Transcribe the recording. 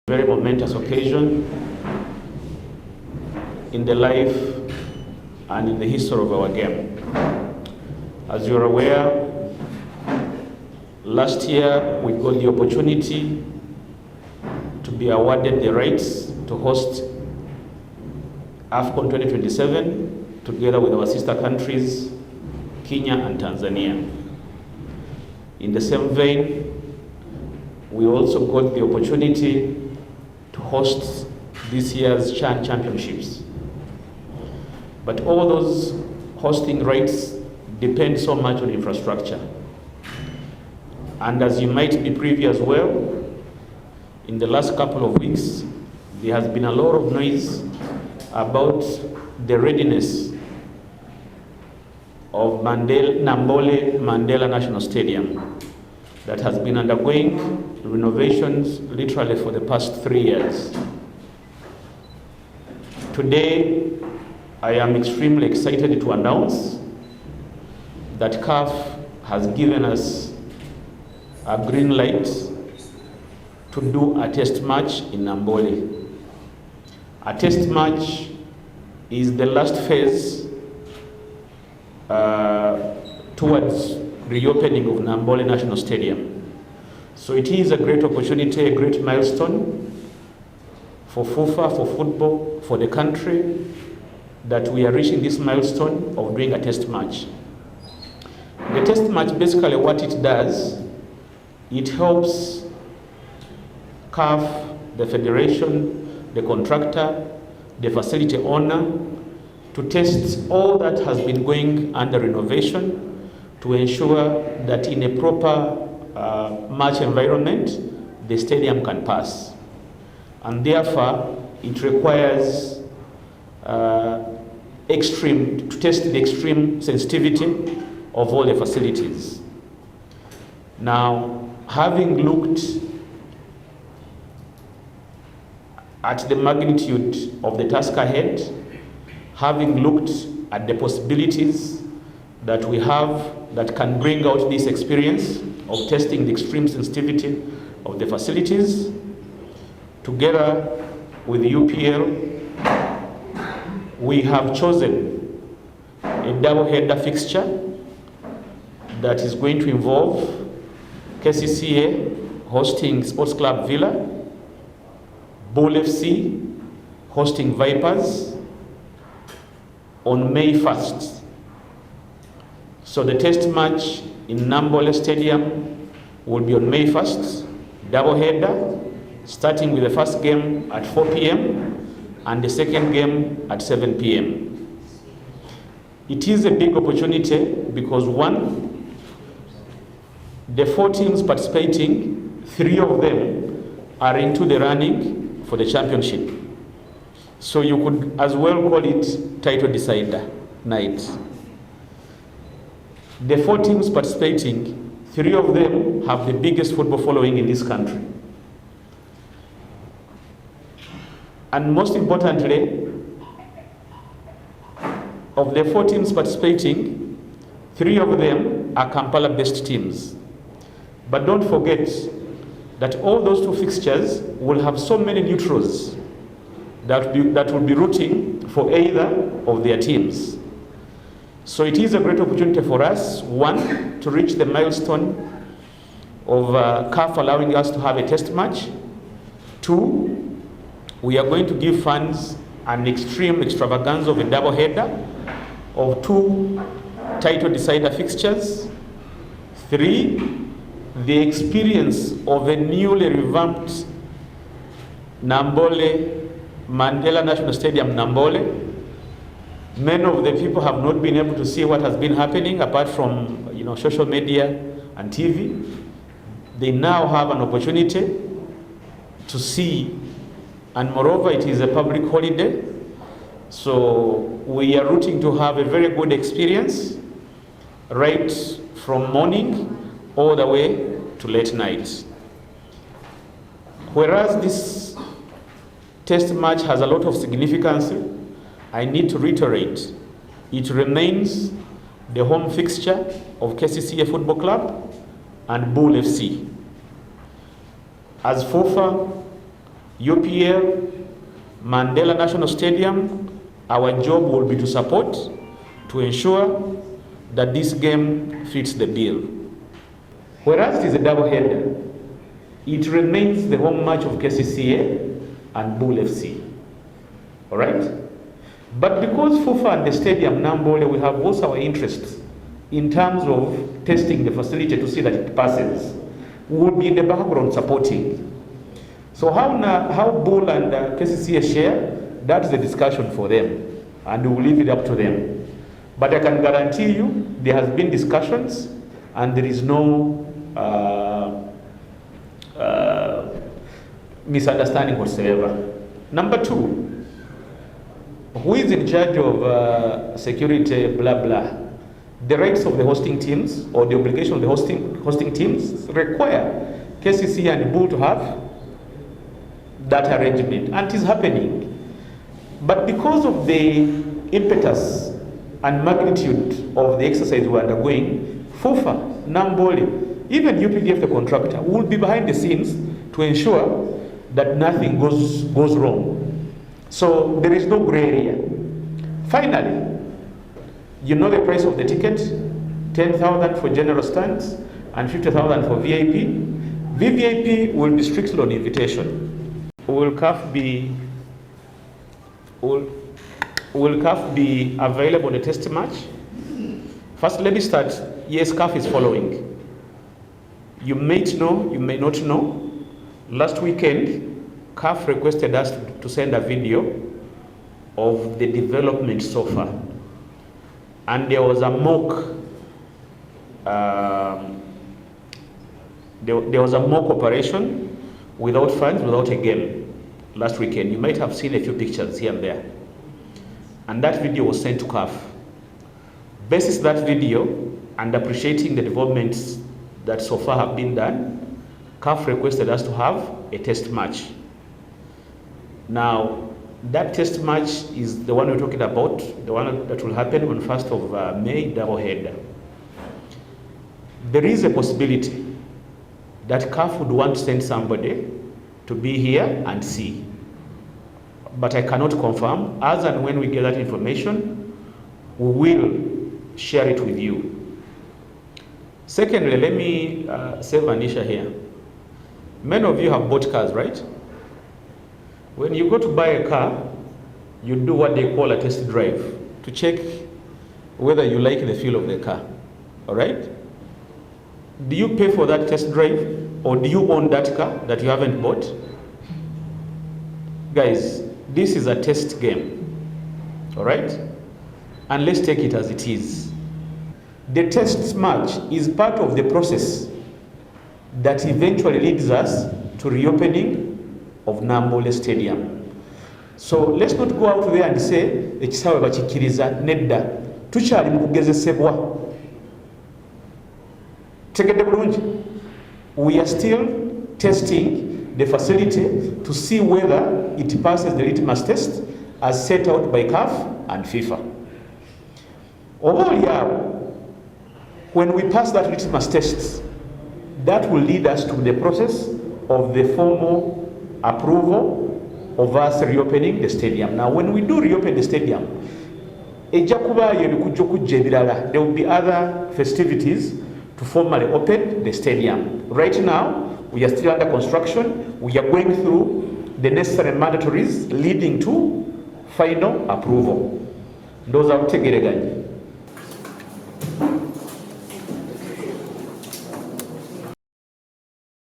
Very momentous occasion in the life and in the history of our game. As you're aware, last year we got the opportunity to be awarded the rights to host AFCON 2027 together with our sister countries, Kenya and Tanzania. In the same vein, we also got the opportunity to host this year's CHAN Championships. But all those hosting rights depend so much on infrastructure. And as you might be privy as well, in the last couple of weeks, there has been a lot of noise about the readiness of Namboole Mandela National Stadium that has been undergoing renovations literally for the past 3 years. Today, I am extremely excited to announce that CAF has given us a green light to do a test match in Namboole. A test match is the last phase towards reopening of Namboole National Stadium. So it is a great opportunity, a great milestone for FUFA, for football, for the country, that we are reaching this milestone of doing a test match. The test match, basically what it does, it helps CAF, the federation, the contractor, the facility owner, to test all that has been going under renovation to ensure that in a proper match environment, the stadium can pass. And therefore, it requires to test the extreme sensitivity of all the facilities. Now, having looked at the magnitude of the task ahead, having looked at the possibilities that we have that can bring out this experience of testing the extreme sensitivity of the facilities, together with UPL, we have chosen a double-header fixture that is going to involve KCCA hosting Sports Club Villa, Bull FC hosting Vipers on May 1st. So the test match in Namboole Stadium will be on May 1st, double-header, starting with the first game at 4 p.m. and the second game at 7 p.m. It is a big opportunity because, one, the 4 teams participating, 3 of them are into the running for the championship. So you could as well call it title decider night. The 4 teams participating, 3 of them have the biggest football following in this country. And most importantly, of the 4 teams participating, 3 of them are Kampala-based teams. But don't forget that all those 2 fixtures will have so many neutrals that will be rooting for either of their teams. So it is a great opportunity for us, 1, to reach the milestone of CAF allowing us to have a test match. 2, we are going to give fans an extreme extravaganza of a double-header of 2 title decider fixtures. 3, the experience of a newly revamped Namboole Mandela National Stadium, Namboole. Many of the people have not been able to see what has been happening apart from social media and TV. They now have an opportunity to see, and moreover it is a public holiday, so we are rooting to have a very good experience right from morning all the way to late night. Whereas this test match has a lot of significance, I need to reiterate, it remains the home fixture of KCCA Football Club and Bull FC. As FUFA, UPL, Mandela National Stadium, our job will be to support, to ensure that this game fits the bill. Whereas it is a double header, it remains the home match of KCCA and Bull FC. All right? But because FUFA and the stadium Namboole, we have both our interests in terms of testing the facility to see that it passes, we will be in the background supporting. So how Bull and KCCA share, that's the discussion for them, and we will leave it up to them. But I can guarantee you there has been discussions and there is no misunderstanding whatsoever. Number two, who is in charge of security, blah, blah. The rights of the hosting teams or the obligation of the hosting teams require KCC and Bull to have that arrangement, and it is happening. But because of the impetus and magnitude of the exercise we are undergoing, FUFA, Namboole, even UPDF, the contractor, will be behind the scenes to ensure that nothing goes wrong. So there is no gray area. Finally, you know the price of the ticket, 10,000 for general stands and 50,000 for VIP. VVIP will be strictly on invitation. Will CAF be available on the test match? First, let me start. Yes, CAF is following. You may know, you may not know. Last weekend, CAF requested us to send a video of the development so far. And there was a mock, there was a mock operation without fans, without a game last weekend. You might have seen a few pictures here and there. And that video was sent to CAF. Basis that video and appreciating the developments that so far have been done, CAF requested us to have a test match. Now, that test match is the one we're talking about, the one that will happen on 1st of May, double header. There is a possibility that CAF would want to send somebody to be here and see. But I cannot confirm. As and when we get that information, we will share it with you. Secondly, let me save Anisha here. Many of you have bought cars, right? When you go to buy a car, you do what they call a test drive to check whether you like the feel of the car. All right? Do you pay for that test drive, or do you own that car that you haven't bought? Guys, this is a test game. All right? And let's take it as it is. The test match is part of the process that eventually leads us to reopening of Namboole Stadium. So let's not go out there and say ekisawe bakikiriza nedda tukyali mu kugezesebwa. Tegedde bulungi. We are still testing the facility to see whether it passes the litmus test as set out by CAF and FIFA. When we pass that litmus test, that will lead us to the process of the formal approval of us reopening the stadium. Now, when we do reopen the stadium, there will be other festivities to formally open the stadium. Right now, we are still under construction. We are going through the necessary mandatories leading to final approval. Those are tegereganye.